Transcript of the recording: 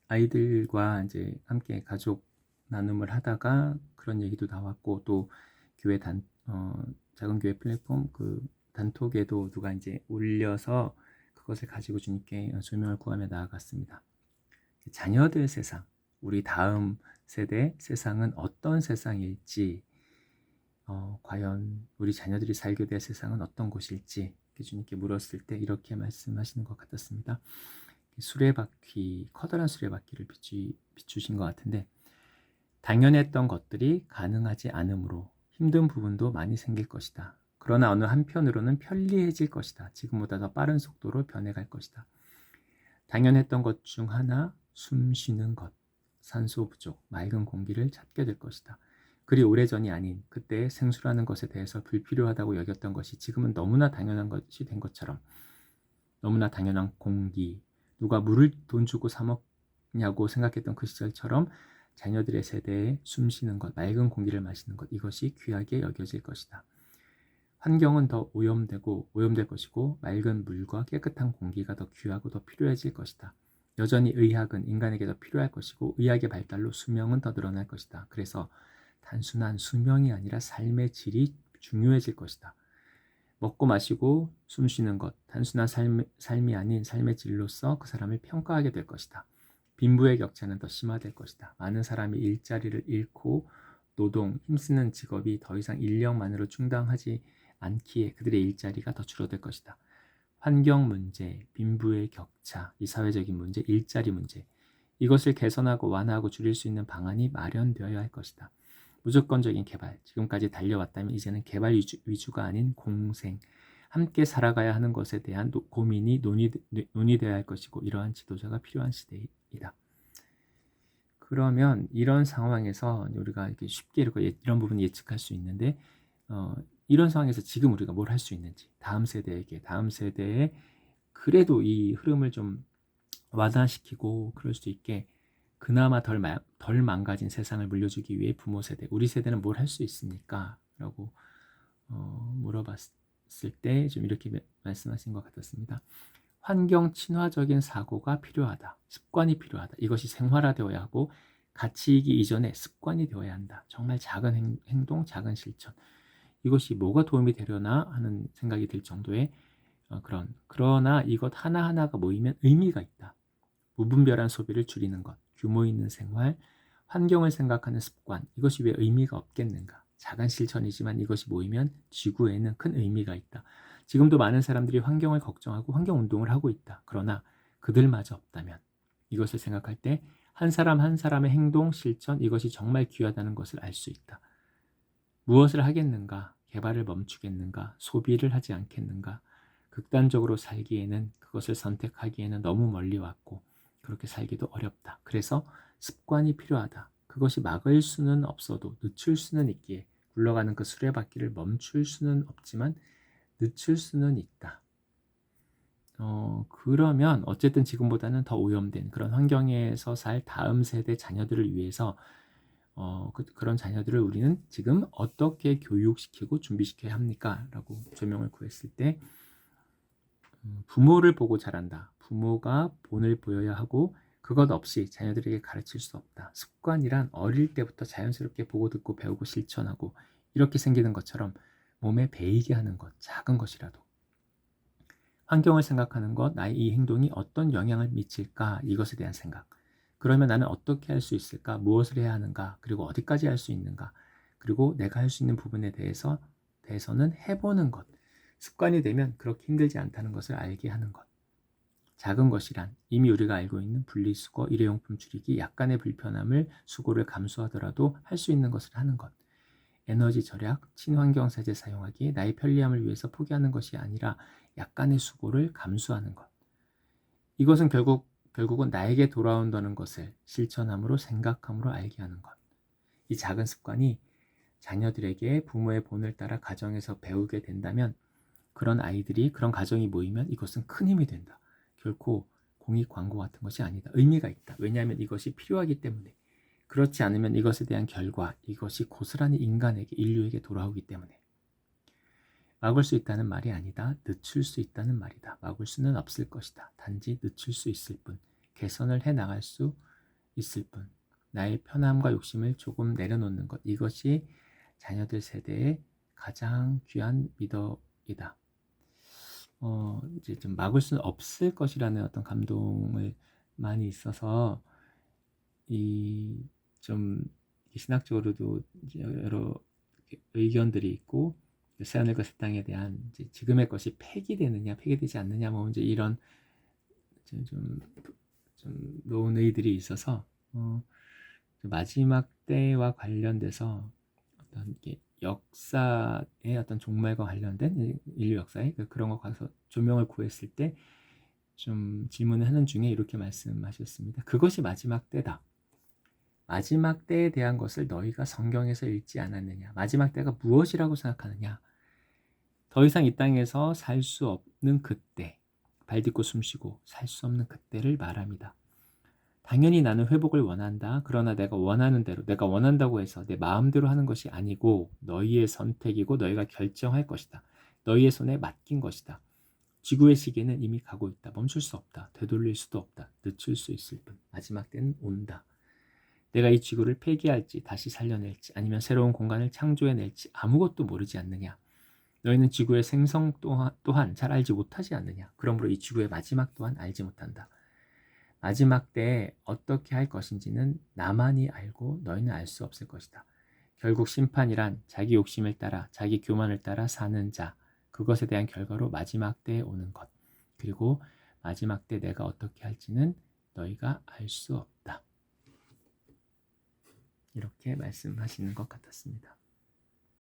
아이들과 이제 함께 가족 나눔을 하다가 그런 얘기도 나왔고, 또 교회 작은 교회 플랫폼 그 단톡에도 누가 이제 올려서 그것을 가지고 주님께 조명을 구하며 나아갔습니다. 자녀들 세상, 우리 다음 세대 세상은 어떤 세상일지, 과연 우리 자녀들이 살게 될 세상은 어떤 곳일지 주님께 물었을 때 이렇게 말씀하시는 것 같았습니다. 수레바퀴, 커다란 수레바퀴를 비추신 것 같은데, 당연했던 것들이 가능하지 않으므로 힘든 부분도 많이 생길 것이다. 그러나 어느 한편으로는 편리해질 것이다. 지금보다 더 빠른 속도로 변해갈 것이다. 당연했던 것 중 하나, 숨 쉬는 것, 산소 부족, 맑은 공기를 찾게 될 것이다. 그리 오래전이 아닌 그때의 생수라는 것에 대해서 불필요하다고 여겼던 것이 지금은 너무나 당연한 것이 된 것처럼, 너무나 당연한 공기, 누가 물을 돈 주고 사 먹냐고 생각했던 그 시절처럼 자녀들의 세대에 숨 쉬는 것, 맑은 공기를 마시는 것, 이것이 귀하게 여겨질 것이다. 환경은 더 오염될 것이고 맑은 물과 깨끗한 공기가 더 귀하고 더 필요해질 것이다. 여전히 의학은 인간에게 더 필요할 것이고 의학의 발달로 수명은 더 늘어날 것이다. 그래서 단순한 수명이 아니라 삶의 질이 중요해질 것이다. 먹고 마시고 숨 쉬는 것, 단순한 삶이 아닌 삶의 질로서 그 사람을 평가하게 될 것이다. 빈부의 격차는 더 심화될 것이다. 많은 사람이 일자리를 잃고 노동, 힘쓰는 직업이 더 이상 인력만으로 충당하지 않기에 그들의 일자리가 더 줄어들 것이다. 환경 문제, 빈부의 격차, 이 사회적인 문제, 일자리 문제, 이것을 개선하고 완화하고 줄일 수 있는 방안이 마련되어야 할 것이다. 무조건적인 개발, 지금까지 달려왔다면 이제는 개발 위주가 아닌 공생, 함께 살아가야 하는 것에 대한 고민이 논의되어야 할 것이고, 이러한 지도자가 필요한 시대이다. 그러면 이런 상황에서 우리가 이렇게 쉽게 이런 부분을 예측할 수 있는데, 이런 상황에서 지금 우리가 뭘 할 수 있는지, 다음 세대에 그래도 이 흐름을 좀 완화시키고 그럴 수 있게 그나마 덜 망가진 세상을 물려주기 위해 부모 세대, 우리 세대는 뭘 할 수 있습니까? 라고 물어봤을 때 좀 이렇게 말씀하신 것 같았습니다. 환경 친화적인 사고가 필요하다. 습관이 필요하다. 이것이 생활화되어야 하고 가치이기 이전에 습관이 되어야 한다. 정말 작은 행동, 작은 실천. 이것이 뭐가 도움이 되려나 하는 생각이 들 정도의 그러나 이것 하나하나가 모이면 의미가 있다. 무분별한 소비를 줄이는 것, 규모 있는 생활, 환경을 생각하는 습관, 이것이 왜 의미가 없겠는가? 작은 실천이지만 이것이 모이면 지구에는 큰 의미가 있다. 지금도 많은 사람들이 환경을 걱정하고 환경운동을 하고 있다. 그러나 그들마저 없다면 이것을 생각할 때 한 사람 한 사람의 행동, 실천, 이것이 정말 귀하다는 것을 알 수 있다. 무엇을 하겠는가? 개발을 멈추겠는가? 소비를 하지 않겠는가? 극단적으로 살기에는, 그것을 선택하기에는 너무 멀리 왔고 그렇게 살기도 어렵다. 그래서 습관이 필요하다. 그것이 막을 수는 없어도 늦출 수는 있기에, 굴러가는 그 수레바퀴를 멈출 수는 없지만 늦출 수는 있다. 그러면 어쨌든 지금보다는 더 오염된 그런 환경에서 살 다음 세대 자녀들을 위해서 그런 자녀들을 우리는 지금 어떻게 교육시키고 준비시켜야 합니까? 라고 조명을 구했을 때, 부모를 보고 자란다. 부모가 본을 보여야 하고 그것 없이 자녀들에게 가르칠 수 없다. 습관이란 어릴 때부터 자연스럽게 보고 듣고 배우고 실천하고 이렇게 생기는 것처럼 몸에 배이게 하는 것, 작은 것이라도. 환경을 생각하는 것, 나의 이 행동이 어떤 영향을 미칠까, 이것에 대한 생각. 그러면 나는 어떻게 할 수 있을까, 무엇을 해야 하는가, 그리고 어디까지 할 수 있는가, 그리고 내가 할 수 있는 부분에 대해서는 해보는 것. 습관이 되면 그렇게 힘들지 않다는 것을 알게 하는 것. 작은 것이란 이미 우리가 알고 있는 분리수거, 일회용품 줄이기, 약간의 불편함을, 수고를 감수하더라도 할 수 있는 것을 하는 것. 에너지 절약, 친환경 세제 사용하기, 나의 편리함을 위해서 포기하는 것이 아니라 약간의 수고를 감수하는 것. 이것은 결국은 나에게 돌아온다는 것을 실천함으로, 생각함으로 알게 하는 것. 이 작은 습관이 자녀들에게 부모의 본을 따라 가정에서 배우게 된다면, 그런 아이들이, 그런 가정이 모이면 이것은 큰 힘이 된다. 결코 공익 광고 같은 것이 아니다. 의미가 있다. 왜냐하면 이것이 필요하기 때문에. 그렇지 않으면 이것에 대한 결과, 이것이 고스란히 인간에게, 인류에게 돌아오기 때문에. 막을 수 있다는 말이 아니다. 늦출 수 있다는 말이다. 막을 수는 없을 것이다. 단지 늦출 수 있을 뿐. 개선을 해 나갈 수 있을 뿐. 나의 편함과 욕심을 조금 내려놓는 것. 이것이 자녀들 세대의 가장 귀한 미덕이다. 이제 좀 막을 수는 없을 것이라는 어떤 감동을 많이 있어서 좀 신학적으로도 이제 여러 의견들이 있고 새하늘 과 새 땅에 대한 이제 지금의 것이 폐기되느냐 폐기되지 않느냐 뭐 이제 이런 좀 논의들이 있어서 마지막 때와 관련돼서 어떤 역사의 어떤 종말과 관련된 인류 역사에 그런 거 가서 조명을 구했을 때 좀 질문을 하는 중에 이렇게 말씀하셨습니다. 그것이 마지막 때다. 마지막 때에 대한 것을 너희가 성경에서 읽지 않았느냐? 마지막 때가 무엇이라고 생각하느냐? 더 이상 이 땅에서 살 수 없는 그때, 발 딛고 숨쉬고 살 수 없는 그때를 말합니다. 당연히 나는 회복을 원한다. 그러나 내가 원하는 대로, 내가 원한다고 해서 내 마음대로 하는 것이 아니고 너희의 선택이고 너희가 결정할 것이다. 너희의 손에 맡긴 것이다. 지구의 시계는 이미 가고 있다. 멈출 수 없다. 되돌릴 수도 없다. 늦출 수 있을 뿐. 마지막 때는 온다. 내가 이 지구를 폐기할지 다시 살려낼지 아니면 새로운 공간을 창조해낼지 아무것도 모르지 않느냐. 너희는 지구의 생성 또한 잘 알지 못하지 않느냐. 그러므로 이 지구의 마지막 또한 알지 못한다. 마지막 때에 어떻게 할 것인지는 나만이 알고 너희는 알 수 없을 것이다. 결국 심판이란 자기 욕심을 따라 자기 교만을 따라 사는 자, 그것에 대한 결과로 마지막 때에 오는 것, 그리고 마지막 때 내가 어떻게 할지는 너희가 알 수 없다. 이렇게 말씀하시는 것 같았습니다.